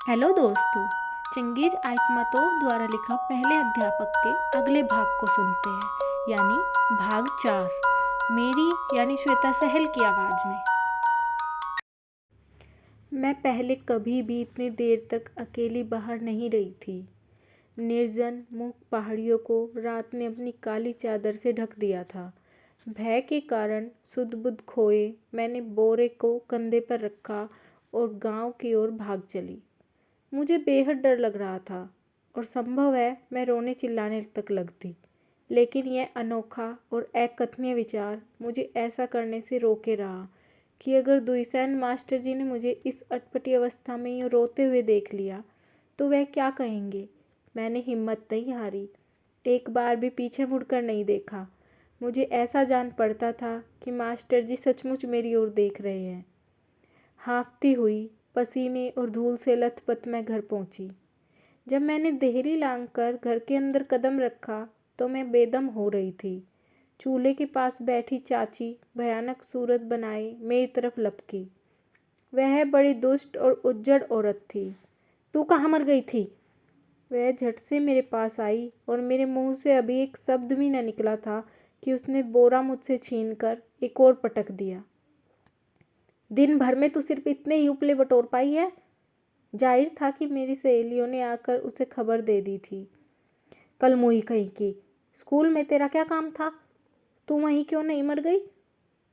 Hello दोस्तों। Genghis आइतमतोव द्वारा लिखा पहले अध्यापक के अगले भाग को सुनते हैं, यानी भाग 4, मेरी यानी श्वेता सहल की आवाज़ में। मैं पहले कभी भी इतनी देर तक अकेली बाहर नहीं रही थी। निर्जन मूक पहाड़ियों को रात ने अपनी काली चादर से ढक दिया था। भय के कारण सुध बुध खोए मैंने बोरे को कंधे पर रखा और गांव की ओर भाग चली। मुझे बेहद डर लग रहा था और संभव है मैं रोने चिल्लाने तक लगती, लेकिन यह अनोखा और अकथनीय विचार मुझे ऐसा करने से रोके रहा कि अगर दुईसैन मास्टर जी ने मुझे इस अटपटी अवस्था में यूँ रोते हुए देख लिया तो वह क्या कहेंगे। मैंने हिम्मत नहीं हारी, एक बार भी पीछे मुड़कर नहीं देखा। मुझे ऐसा जान पड़ता था कि मास्टर जी सचमुच मेरी ओर देख रहे हैं। हाँफती हुई पसीने और धूल से लथपथ मैं घर पहुंची। जब मैंने देहरी लांघ कर घर के अंदर कदम रखा तो मैं बेदम हो रही थी। चूल्हे के पास बैठी चाची भयानक सूरत बनाए मेरी तरफ लपकी। वह बड़ी दुष्ट और उज्जड़ औरत थी। तू कहाँ मर गई थी? वह झट से मेरे पास आई और मेरे मुंह से अभी एक शब्द भी न निकला था कि उसने बोरा मुझसे छीनकर एक और पटक दिया। दिन भर में तू सिर्फ इतने ही उपले बटोर पाई है। जाहिर था कि मेरी सहेलियों ने आकर उसे खबर दे दी थी। कल मुही कहीं की, स्कूल में तेरा क्या काम था? तू वहीं क्यों नहीं मर गई?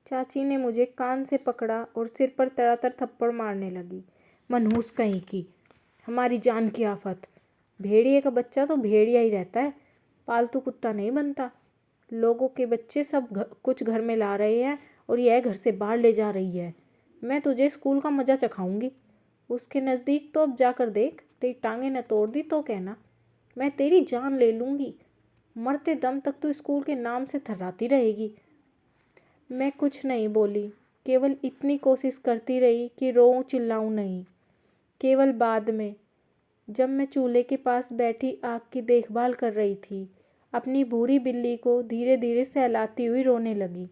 चाची ने मुझे कान से पकड़ा और सिर पर तड़ातड़ थप्पड़ मारने लगी। मनहूस कहीं की, हमारी जान की आफत। भेड़िए का बच्चा तो भेड़िया ही रहता है, पालतू कुत्ता नहीं बनता। लोगों के बच्चे सब कुछ घर में ला रहे हैं और यह घर से बाहर ले जा रही है। मैं तुझे स्कूल का मज़ा चखाऊंगी। उसके नज़दीक तो अब जाकर देख, तेरी टांगें न तोड़ दी तो कहना, मैं तेरी जान ले लूँगी। मरते दम तक तो स्कूल के नाम से थर्राती रहेगी। मैं कुछ नहीं बोली, केवल इतनी कोशिश करती रही कि रोऊं चिल्लाऊं नहीं। केवल बाद में, जब मैं चूल्हे के पास बैठी आग की देखभाल कर रही थी, अपनी भूरी बिल्ली को धीरे धीरे सहलाती हुई रोने लगी।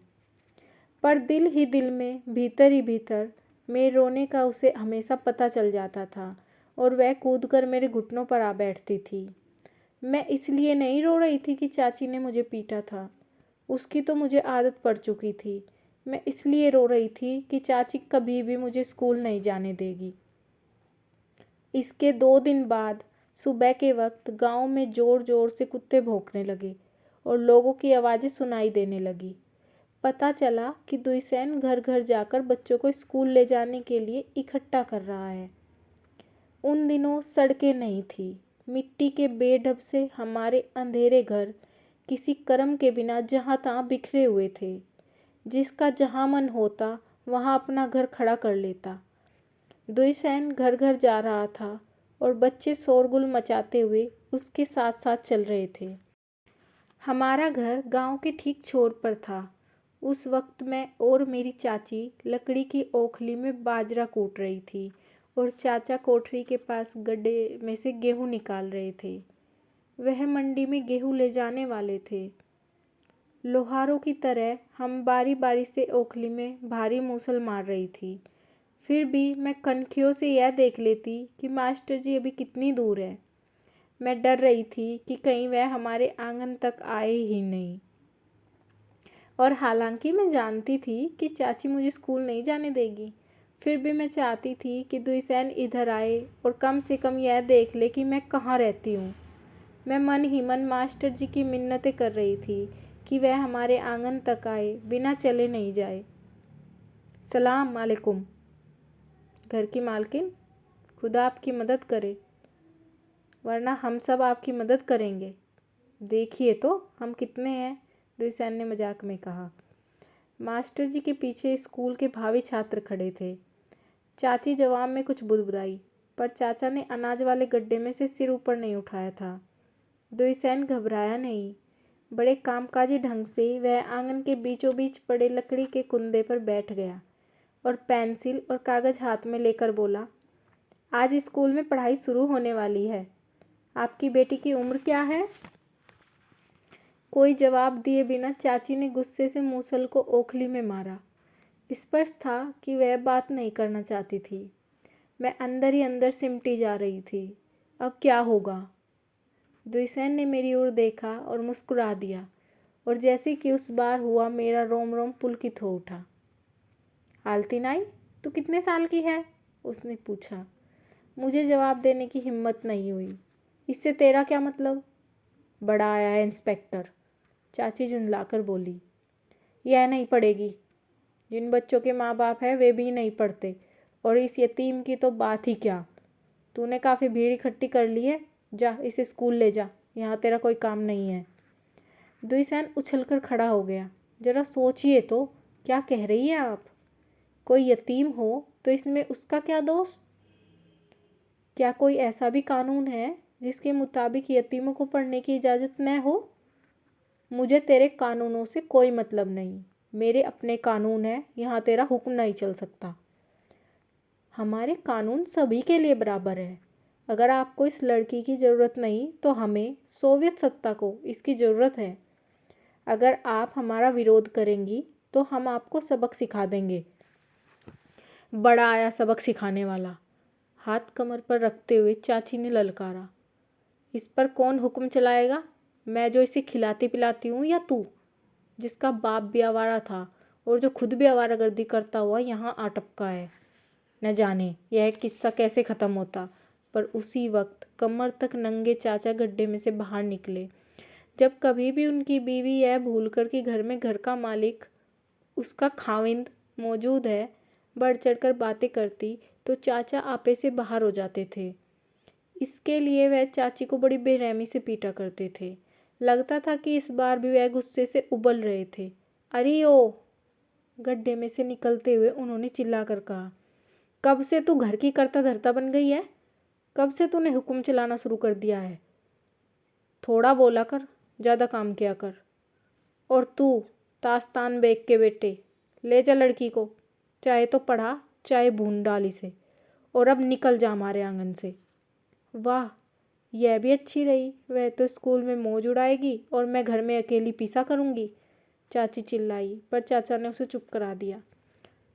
पर दिल ही दिल में, भीतर ही भीतर मेरे रोने का उसे हमेशा पता चल जाता था और वह कूदकर मेरे घुटनों पर आ बैठती थी। मैं इसलिए नहीं रो रही थी कि चाची ने मुझे पीटा था, उसकी तो मुझे आदत पड़ चुकी थी। मैं इसलिए रो रही थी कि चाची कभी भी मुझे स्कूल नहीं जाने देगी। इसके 2 दिन बाद सुबह के वक्त गांव में ज़ोर ज़ोर से कुत्ते भौंकने लगे और लोगों की आवाज़ें सुनाई देने लगी। पता चला कि दुईसैन घर घर जाकर बच्चों को स्कूल ले जाने के लिए इकट्ठा कर रहा है। उन दिनों सड़कें नहीं थी, मिट्टी के बेढब से हमारे अंधेरे घर किसी कर्म के बिना जहाँ तहाँ बिखरे हुए थे। जिसका जहाँ मन होता वहाँ अपना घर खड़ा कर लेता। दुईसैन घर घर जा रहा था और बच्चे शोरगुल मचाते हुए उसके साथ साथ चल रहे थे। हमारा घर गांव के ठीक छोर पर था। उस वक्त मैं और मेरी चाची लकड़ी की ओखली में बाजरा कूट रही थी और चाचा कोठरी के पास गड्ढे में से गेहूं निकाल रहे थे। वह मंडी में गेहूं ले जाने वाले थे। लोहारों की तरह हम बारी बारी से ओखली में भारी मूसल मार रही थी। फिर भी मैं कनखियों से यह देख लेती कि मास्टर जी अभी कितनी दूर है। मैं डर रही थी कि कहीं वह हमारे आंगन तक आए ही नहीं। और हालांकि मैं जानती थी कि चाची मुझे स्कूल नहीं जाने देगी, फिर भी मैं चाहती थी कि दुईसैन इधर आए और कम से कम यह देख ले कि मैं कहाँ रहती हूँ। मैं मन ही मन मास्टर जी की मिन्नतें कर रही थी कि वह हमारे आंगन तक आए, बिना चले नहीं जाए। सलाम वालेकुम। घर की मालकिन, खुदा आपकी मदद करे, वरना हम सब आपकी मदद करेंगे। देखिए तो हम कितने हैं, दुईसैन ने मजाक में कहा। मास्टर जी के पीछे स्कूल के भावी छात्र खड़े थे। चाची जवाब में कुछ बुदबुदाई, पर चाचा ने अनाज वाले गड्ढे में से सिर ऊपर नहीं उठाया था। दुईसैन घबराया नहीं। बड़े कामकाजी ढंग से वह आंगन के बीचों बीच पड़े लकड़ी के कुंदे पर बैठ गया और पेंसिल और कागज़ हाथ में लेकर बोला, आज स्कूल में पढ़ाई शुरू होने वाली है। आपकी बेटी की उम्र क्या है? कोई जवाब दिए बिना चाची ने गुस्से से मूसल को ओखली में मारा। स्पष्ट था कि वह बात नहीं करना चाहती थी। मैं अंदर ही अंदर सिमटी जा रही थी। अब क्या होगा? दुष्यंत ने मेरी ओर देखा और मुस्कुरा दिया, और जैसे कि उस बार हुआ, मेरा रोम रोम पुलकित हो उठा। आल्तिनाई, तू कितने साल की है? उसने पूछा। मुझे जवाब देने की हिम्मत नहीं हुई। इससे तेरा क्या मतलब? बड़ा आया है इंस्पेक्टर, चाची झुंझलाकर बोली। यह नहीं पढ़ेगी। जिन बच्चों के माँ बाप हैं वे भी नहीं पढ़ते, और इस यतीम की तो बात ही क्या। तूने काफ़ी भीड़ इकट्ठी कर ली है, जा इसे स्कूल ले जा, यहाँ तेरा कोई काम नहीं है। दुष्यंत उछलकर खड़ा हो गया। जरा सोचिए तो, क्या कह रही है आप? कोई यतीम हो तो इसमें उसका क्या दोष? क्या कोई ऐसा भी कानून है जिसके मुताबिक यतीमों को पढ़ने की इजाज़त न हो? मुझे तेरे कानूनों से कोई मतलब नहीं, मेरे अपने कानून हैं, यहाँ तेरा हुक्म नहीं चल सकता। हमारे कानून सभी के लिए बराबर है। अगर आपको इस लड़की की ज़रूरत नहीं तो हमें, सोवियत सत्ता को, इसकी ज़रूरत है। अगर आप हमारा विरोध करेंगी तो हम आपको सबक सिखा देंगे। बड़ा आया सबक सिखाने वाला, हाथ कमर पर रखते हुए चाची ने ललकारा। इस पर कौन हुक्म चलाएगा? मैं जो इसे खिलाती पिलाती हूँ, या तू, जिसका बाप भी आवारा था और जो खुद भी आवारागर्दी करता हुआ यहाँ आ टपका है? न जाने यह किस्सा कैसे ख़त्म होता, पर उसी वक्त कमर तक नंगे चाचा गड्ढे में से बाहर निकले। जब कभी भी उनकी बीवी यह भूल कर कि घर में घर का मालिक, उसका खाविंद, मौजूद है, बढ़ चढ़कर बातें करती, तो चाचा आपे से बाहर हो जाते थे। इसके लिए वह चाची को बड़ी बेरहमी से पीटा करते थे। लगता था कि इस बार भी वह गुस्से से उबल रहे थे। अरे ओ! गड्ढे में से निकलते हुए उन्होंने चिल्लाकर कहा। कब से तू घर की करता धरता बन गई है? कब से तूने हुक्म चलाना शुरू कर दिया है? थोड़ा बोला कर, ज़्यादा काम किया कर। और तू, तास्तान बेग के बेटे, ले जा लड़की को, चाहे तो पढ़ा, चाहे भून डाल इसे, और अब निकल जा हमारे आंगन से। वाह, यह भी अच्छी रही। वह तो स्कूल में मौज उड़ाएगी और मैं घर में अकेली पीसा करूँगी, चाची चिल्लाई, पर चाचा ने उसे चुप करा दिया।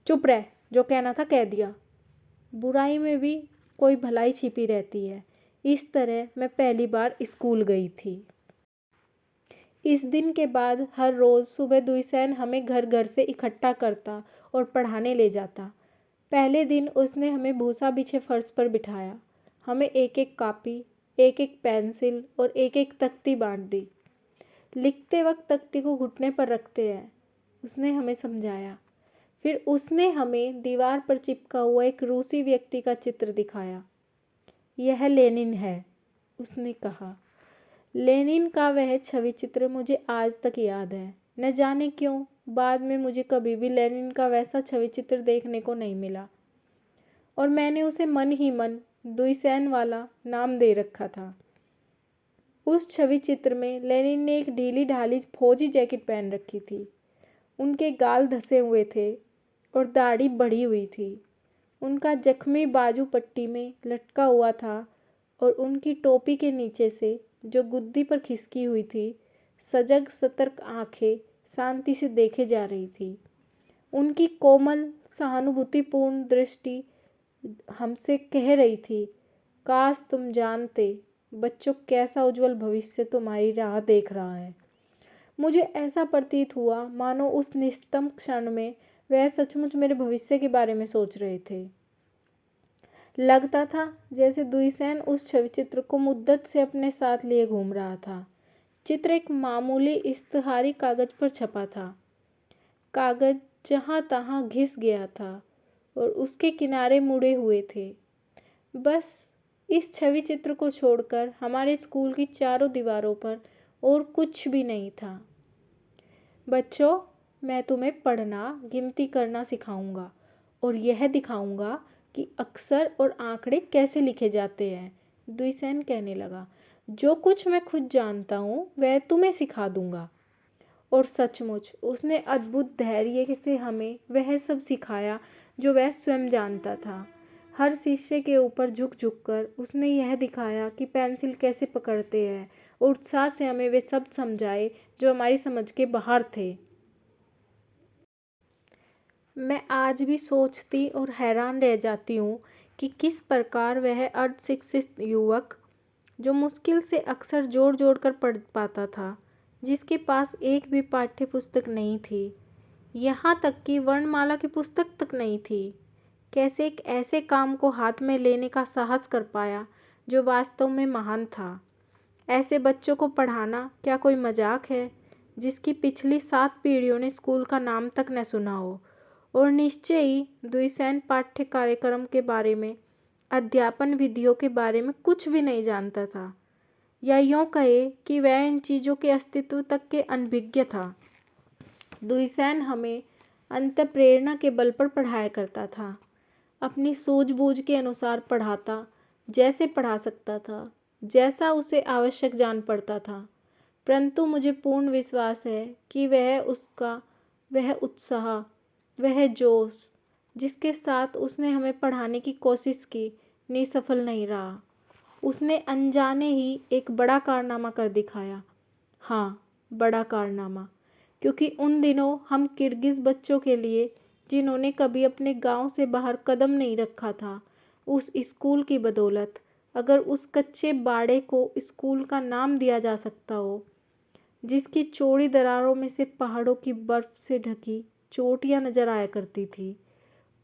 चुप रह, जो कहना था कह दिया। बुराई में भी कोई भलाई छिपी रहती है। इस तरह मैं पहली बार स्कूल गई थी। इस दिन के बाद हर रोज़ सुबह दुष्यंत हमें घर घर से इकट्ठा करता और पढ़ाने ले जाता। पहले दिन उसने हमें भूसा बिछे फर्श पर बिठाया। हमें एक एक कॉपी, एक एक पेंसिल और एक एक तख्ती बांट दी। लिखते वक्त तख्ती को घुटने पर रखते हैं, उसने हमें समझाया। फिर उसने हमें दीवार पर चिपका हुआ एक रूसी व्यक्ति का चित्र दिखाया। यह लेनिन है, उसने कहा। लेनिन का वह छवि चित्र मुझे आज तक याद है। न जाने क्यों बाद में मुझे कभी भी लेनिन का वैसा छवि चित्र देखने को नहीं मिला, और मैंने उसे मन ही मन दुष्यंत वाला नाम दे रखा था। उस छवि चित्र में लेनिन ने एक ढीली ढाली फौजी जैकेट पहन रखी थी। उनके गाल धसे हुए थे और दाढ़ी बढ़ी हुई थी। उनका जख्मी बाजू पट्टी में लटका हुआ था, और उनकी टोपी के नीचे से, जो गुद्दी पर खिसकी हुई थी, सजग सतर्क आंखें शांति से देखे जा रही थी। उनकी कोमल सहानुभूतिपूर्ण दृष्टि हमसे कह रही थी, काश तुम जानते बच्चों, कैसा उज्जवल भविष्य तुम्हारी राह देख रहा है। मुझे ऐसा प्रतीत हुआ मानो उस निस्तंभ क्षण में वह सचमुच मेरे भविष्य के बारे में सोच रहे थे। लगता था जैसे दुष्यंत उस छवि चित्र को मुद्दत से अपने साथ लिए घूम रहा था। चित्र एक मामूली इश्तिहारी कागज पर छपा था। कागज जहाँ तहाँ घिस गया था और उसके किनारे मुड़े हुए थे। बस इस छवि चित्र को छोड़कर हमारे स्कूल की चारों दीवारों पर और कुछ भी नहीं था। बच्चों, मैं तुम्हें पढ़ना, गिनती करना सिखाऊंगा, और यह दिखाऊंगा कि अक्षर और आंकड़े कैसे लिखे जाते हैं, दुष्यंत कहने लगा। जो कुछ मैं खुद जानता हूँ वह तुम्हें सिखा दूंगा। और सचमुच उसने अद्भुत धैर्य से हमें वह सब सिखाया जो वह स्वयं जानता था। हर शीशे के ऊपर झुक झुक कर उसने यह दिखाया कि पेंसिल कैसे पकड़ते हैं, और उत्साह से हमें वे सब समझाए जो हमारी समझ के बाहर थे। मैं आज भी सोचती और हैरान रह जाती हूँ कि किस प्रकार वह अर्धशिक्षित युवक, जो मुश्किल से अक्षर जोड़ जोड़ कर पढ़ पाता था, जिसके पास एक भी पाठ्य पुस्तक नहीं थी, यहाँ तक कि वर्णमाला की पुस्तक तक नहीं थी, कैसे एक ऐसे काम को हाथ में लेने का साहस कर पाया जो वास्तव में महान था। ऐसे बच्चों को पढ़ाना क्या कोई मजाक है, जिसकी पिछली 7 पीढ़ियों ने स्कूल का नाम तक न सुना हो और निश्चय ही द्विसैन पाठ्य कार्यक्रम के बारे में, अध्यापन विधियों के बारे में कुछ भी नहीं जानता था, या यूँ कहे कि वह इन चीज़ों के अस्तित्व तक के अनभिज्ञ था। द्विसैन हमें अंतःप्रेरणा के बल पर पढ़ाया करता था, अपनी सूझबूझ के अनुसार पढ़ाता, जैसे पढ़ा सकता था, जैसा उसे आवश्यक जान पड़ता था। परंतु मुझे पूर्ण विश्वास है कि वह उत्साह, वह जोश जिसके साथ उसने हमें पढ़ाने की कोशिश की, निसफल नहीं रहा। उसने अनजाने ही एक बड़ा कारनामा कर दिखाया। हाँ, बड़ा कारनामा, क्योंकि उन दिनों हम किर्गिज़ बच्चों के लिए, जिन्होंने कभी अपने गांव से बाहर कदम नहीं रखा था, उस स्कूल की बदौलत, अगर उस कच्चे बाड़े को स्कूल का नाम दिया जा सकता हो, जिसकी चौड़ी दरारों में से पहाड़ों की बर्फ से ढकी चोटियां नजर आया करती थी,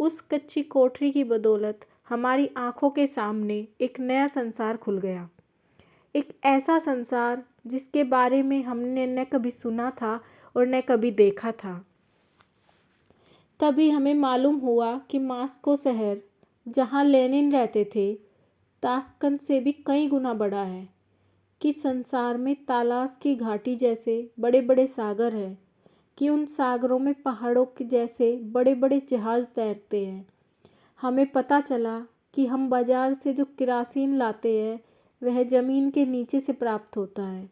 उस कच्ची कोठरी की बदौलत हमारी आंखों के सामने एक नया संसार खुल गया। एक ऐसा संसार जिसके बारे में हमने न कभी सुना था और न कभी देखा था। तभी हमें मालूम हुआ कि मॉस्को शहर, जहाँ लेनिन रहते थे, ताशकंद से भी कई गुना बड़ा है, कि संसार में तालाश की घाटी जैसे बड़े बड़े सागर हैं, कि उन सागरों में पहाड़ों के जैसे बड़े बड़े जहाज़ तैरते हैं। हमें पता चला कि हम बाज़ार से जो किरासीन लाते हैं वह ज़मीन के नीचे से प्राप्त होता है,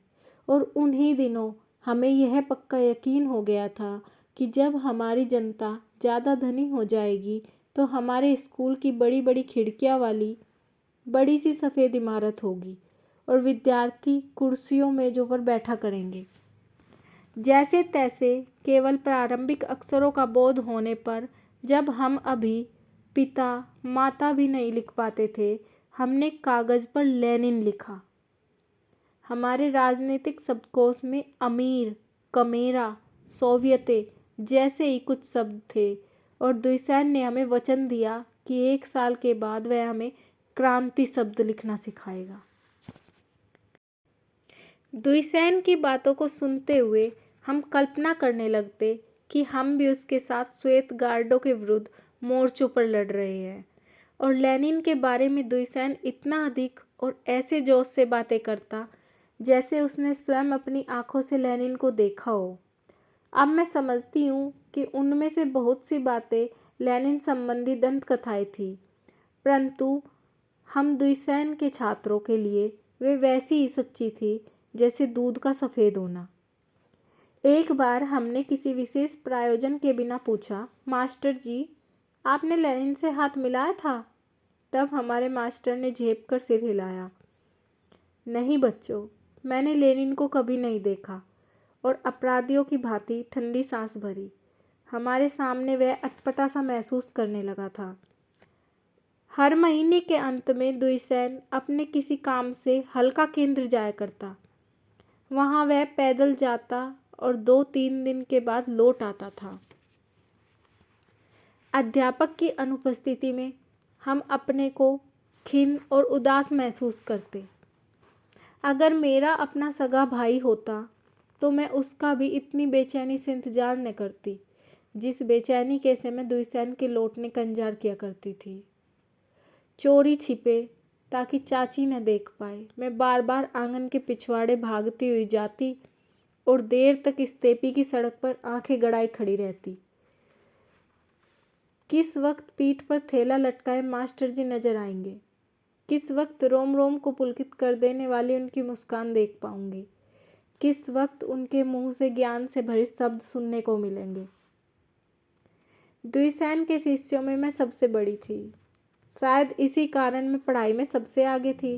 और उन्हीं दिनों हमें यह पक्का यकीन हो गया था कि जब हमारी जनता ज़्यादा धनी हो जाएगी तो हमारे स्कूल की बड़ी बड़ी खिड़कियाँ वाली बड़ी सी सफ़ेद इमारत होगी और विद्यार्थी कुर्सियों मेज़ों पर बैठा करेंगे। जैसे तैसे केवल प्रारंभिक अक्षरों का बोध होने पर, जब हम अभी पिता माता भी नहीं लिख पाते थे, हमने कागज़ पर लेनिन लिखा। हमारे राजनीतिक शब्दकोश में अमीर, कमेरा, सोवियते जैसे ही कुछ शब्द थे, और द्विसैन ने हमें वचन दिया कि 1 साल के बाद वह हमें क्रांति शब्द लिखना सिखाएगा। द्विसैन की बातों को सुनते हुए हम कल्पना करने लगते कि हम भी उसके साथ श्वेत गार्डों के विरुद्ध मोर्चों पर लड़ रहे हैं, और लेनिन के बारे में द्विसैन इतना अधिक और ऐसे जोश से बातें करता जैसे उसने स्वयं अपनी आंखों से लेनिन को देखा हो। अब मैं समझती हूँ कि उनमें से बहुत सी बातें लेनिन संबंधी दंत कथाएँ थीं, परंतु हम द्विसैन के छात्रों के लिए वे वैसी ही सच्ची थी जैसे दूध का सफ़ेद होना। एक बार हमने किसी विशेष प्रायोजन के बिना पूछा, मास्टर जी, आपने लेनिन से हाथ मिलाया था? तब हमारे मास्टर ने झेप कर सिर हिलाया। नहीं बच्चों, मैंने लेनिन को कभी नहीं देखा, और अपराधियों की भांति ठंडी सांस भरी। हमारे सामने वह अटपटा सा महसूस करने लगा था। हर महीने के अंत में द्विसैन अपने किसी काम से हल्का केंद्र जाया करता। वहाँ वह पैदल जाता और 2-3 दिन के बाद लौट आता था। अध्यापक की अनुपस्थिति में हम अपने को खिन्न और उदास महसूस करते। अगर मेरा अपना सगा भाई होता तो मैं उसका भी इतनी बेचैनी से इंतजार न करती, जिस बेचैनी के से मैं द्विसैन के लौटने का इंतजार किया करती थी। चोरी छिपे, ताकि चाची न देख पाए, मैं बार बार आंगन के पिछवाड़े भागती हुई जाती और देर तक स्तेपी की सड़क पर आंखें गड़ाई खड़ी रहती। किस वक्त पीठ पर थैला लटकाए मास्टर जी नजर आएंगे, किस वक्त रोम रोम को पुलकित कर देने वाली उनकी मुस्कान देख पाऊंगी, किस वक्त उनके मुंह से ज्ञान से भरे शब्द सुनने को मिलेंगे। द्विसैन के शिष्यों में मैं सबसे बड़ी थी, शायद इसी कारण मैं पढ़ाई में सबसे आगे थी।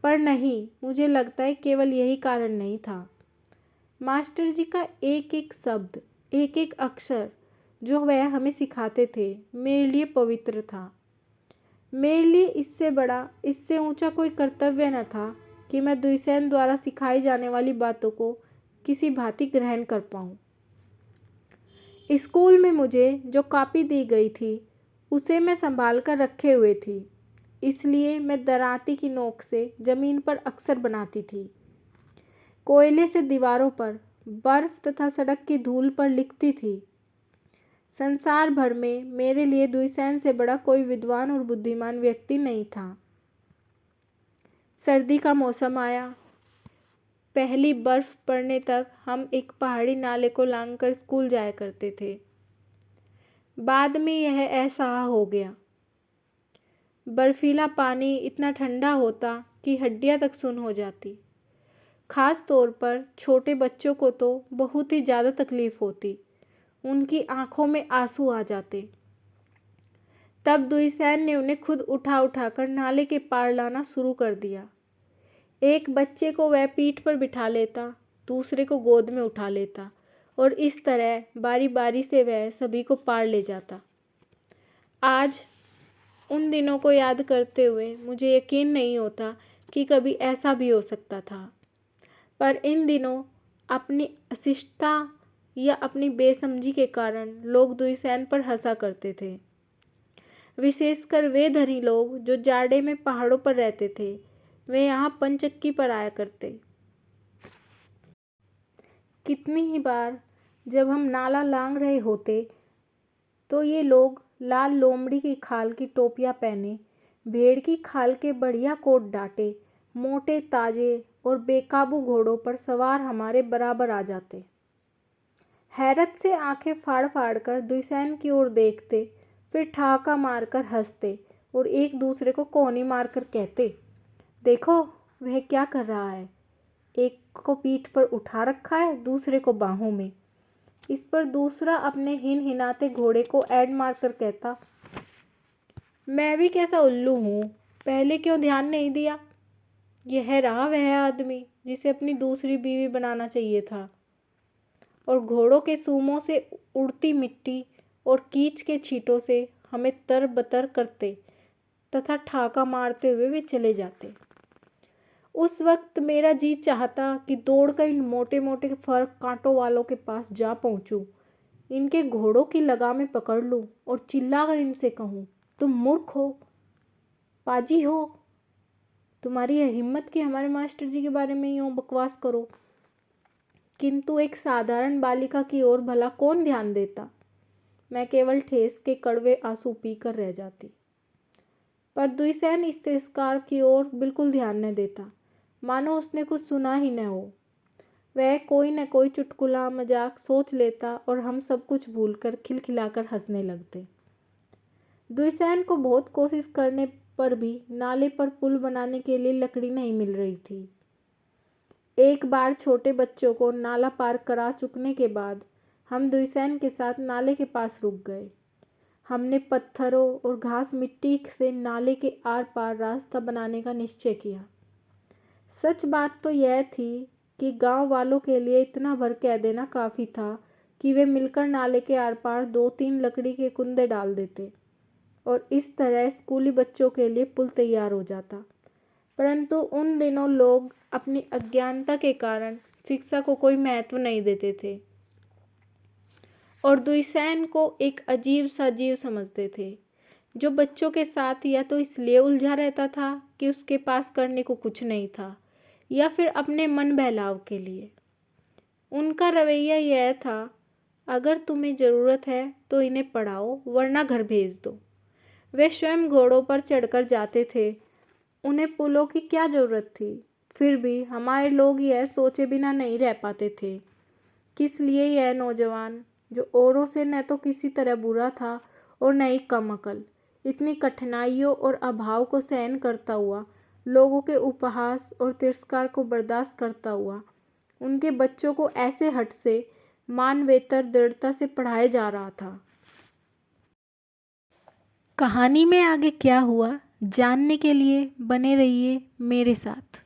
पर नहीं, मुझे लगता है केवल यही कारण नहीं था। मास्टर जी का एक एक शब्द, एक एक अक्षर जो वह हमें सिखाते थे, मेरे लिए पवित्र था। मेरे लिए इससे बड़ा, इससे ऊंचा कोई कर्तव्य न था कि मैं दुष्यंत द्वारा सिखाई जाने वाली बातों को किसी भांति ग्रहण कर पाऊँ। स्कूल में मुझे जो कॉपी दी गई थी उसे मैं संभाल कर रखे हुए थी, इसलिए मैं दरांती की नोक से ज़मीन पर अक्षर बनाती थी। कोयले से दीवारों पर, बर्फ तथा सड़क की धूल पर लिखती थी। संसार भर में मेरे लिए दुष्यंत से बड़ा कोई विद्वान और बुद्धिमान व्यक्ति नहीं था। सर्दी का मौसम आया। पहली बर्फ पड़ने तक हम एक पहाड़ी नाले को लांघकर स्कूल जाया करते थे। बाद में यह असह्य हो गया। बर्फीला पानी इतना ठंडा होता कि हड्डियां तक सुन्न हो जाती। खास तौर पर छोटे बच्चों को तो बहुत ही ज़्यादा तकलीफ होती। उनकी आंखों में आंसू आ जाते। तब दुष्यंत ने उन्हें खुद उठा उठाकर नाले के पार लाना शुरू कर दिया। एक बच्चे को वह पीठ पर बिठा लेता, दूसरे को गोद में उठा लेता और इस तरह बारी बारी से वह सभी को पार ले जाता। आज उन दिनों को याद करते हुए मुझे यकीन नहीं होता कि कभी ऐसा भी हो सकता था। पर इन दिनों अपनी अशिष्टता या अपनी बेसमझी के कारण लोग दुष्यंत पर हंसा करते थे। विशेषकर वे धनी लोग जो जाड़े में पहाड़ों पर रहते थे, वे यहाँ पंचक्की पर आया करते। कितनी ही बार जब हम नाला लांघ रहे होते तो ये लोग लाल लोमड़ी की खाल की टोपियाँ पहने, भेड़ की खाल के बढ़िया कोट डाटे, मोटे ताजे और बेकाबू घोड़ों पर सवार हमारे बराबर आ जाते। हैरत से आंखें फाड़ फाड़ कर दुष्यंत की ओर देखते, फिर ठहाका मारकर हंसते और एक दूसरे को कोहनी मारकर कहते, देखो वह क्या कर रहा है। एक को पीठ पर उठा रखा है, दूसरे को बाहों में। इस पर दूसरा अपने हिनहिनाते घोड़े को ऐड मारकर कहता, मैं भी कैसा उल्लू हूँ, पहले क्यों ध्यान नहीं दिया। यह रहा वह आदमी जिसे अपनी दूसरी बीवी बनाना चाहिए था। और घोड़ों के सूमों से उड़ती मिट्टी और कीच के छींटों से हमें तरबतर करते तथा ठाका मारते हुए वे चले जाते। उस वक्त मेरा जी चाहता कि दौड़कर इन मोटे मोटे फर कांटों वालों के पास जा पहुंचूं, इनके घोड़ों की लगामें पकड़ लूं और चिल्लाकर इनसे कहूं, तुम मूर्ख हो, पाजी हो, तुम्हारी यह हिम्मत कि हमारे मास्टर जी के बारे में यूं बकवास करो। किंतु एक साधारण बालिका की ओर भला कौन ध्यान देता। मैं केवल ठेस के कड़वे आंसू पीकर रह जाती। पर दुष्यंत इस तिरस्कार की ओर बिल्कुल ध्यान न देता, मानो उसने कुछ सुना ही न हो। वह कोई न कोई चुटकुला मजाक सोच लेता और हम सब कुछ भूलकर खिलखिलाकर हंसने लगते। दुष्यंत को बहुत कोशिश करने पर भी नाले पर पुल बनाने के लिए लकड़ी नहीं मिल रही थी। एक बार छोटे बच्चों को नाला पार करा चुकने के बाद हम दुष्यंत के साथ नाले के पास रुक गए। हमने पत्थरों और घास मिट्टी से नाले के आर पार रास्ता बनाने का निश्चय किया। सच बात तो यह थी कि गांव वालों के लिए इतना भर कह देना काफ़ी था कि वे मिलकर नाले के आर पार 2-3 लकड़ी के कुंदे डाल देते और इस तरह स्कूली बच्चों के लिए पुल तैयार हो जाता। परंतु उन दिनों लोग अपनी अज्ञानता के कारण शिक्षा को कोई महत्व नहीं देते थे और दुष्यंत को एक अजीब सा जीव समझते थे, जो बच्चों के साथ या तो इसलिए उलझा रहता था कि उसके पास करने को कुछ नहीं था, या फिर अपने मन बहलाव के लिए। उनका रवैया यह था, अगर तुम्हें ज़रूरत है तो इन्हें पढ़ाओ, वरना घर भेज दो। वे स्वयं घोड़ों पर चढ़कर जाते थे। उन्हें पुलों की क्या ज़रूरत थी। फिर भी हमारे लोग यह सोचे बिना नहीं रह पाते थे, किस लिए यह नौजवान, जो औरों से न तो किसी तरह बुरा था और न ही कम अकल, इतनी कठिनाइयों और अभाव को सहन करता हुआ, लोगों के उपहास और तिरस्कार को बर्दाश्त करता हुआ, उनके बच्चों को ऐसे हठ से मानवेतर दृढ़ता से पढ़ाया जा रहा था। कहानी में आगे क्या हुआ जानने के लिए बने रहिए मेरे साथ।